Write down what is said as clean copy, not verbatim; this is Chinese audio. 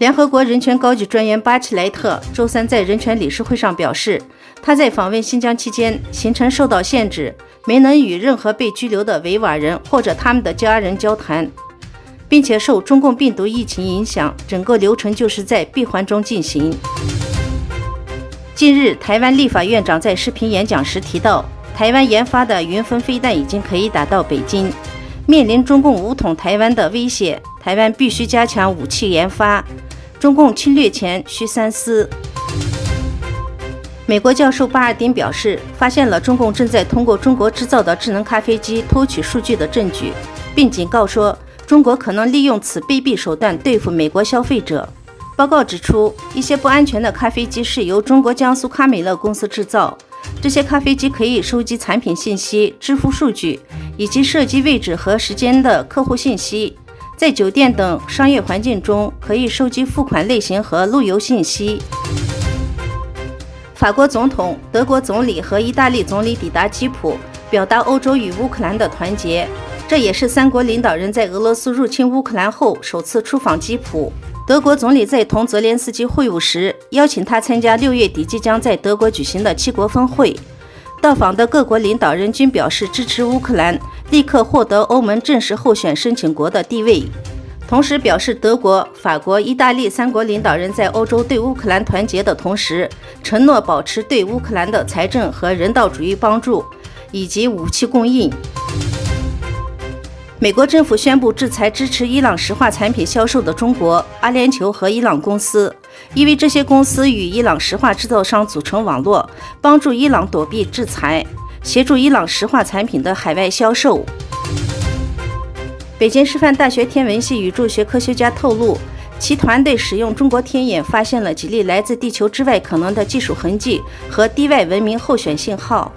联合国人权高级专员巴切莱特周三在人权理事会上表示，他在访问新疆期间行程受到限制，没能与任何被拘留的维吾尔人或者他们的家人交谈，并且受中共病毒疫情影响，整个流程就是在闭环中进行。近日，台湾立法院长在视频演讲时提到，台湾研发的云峰飞弹已经可以打到北京，面临中共武统台湾的威胁，台湾必须加强武器研发，中共侵略前需三思。美国教授巴尔丁表示，发现了中共正在通过中国制造的智能咖啡机偷取数据的证据，并警告说，中国可能利用此卑鄙手段对付美国消费者。报告指出，一些不安全的咖啡机是由中国江苏卡美乐公司制造，这些咖啡机可以收集产品信息、支付数据以及设计位置和时间的客户信息，在酒店等商业环境中可以收集付款类型和路由信息。法国总统、德国总理和意大利总理抵达基辅，表达欧洲与乌克兰的团结。这也是三国领导人在俄罗斯入侵乌克兰后首次出访基辅。德国总理在同泽连斯基会晤时，邀请他参加6月底即将在德国举行的7国峰会。到访的各国领导人均表示支持乌克兰立刻获得欧盟正式候选申请国的地位，同时表示德国、法国、意大利三国领导人在欧洲对乌克兰团结的同时，承诺保持对乌克兰的财政和人道主义帮助以及武器供应。美国政府宣布制裁支持伊朗石化产品销售的中国、阿联酋和伊朗公司，因为这些公司与伊朗石化制造商组成网络，帮助伊朗躲避制裁，协助伊朗石化产品的海外销售。北京师范大学天文系宇宙学科学家透露，其团队使用中国天眼发现了几例来自地球之外可能的技术痕迹和地外文明候选信号。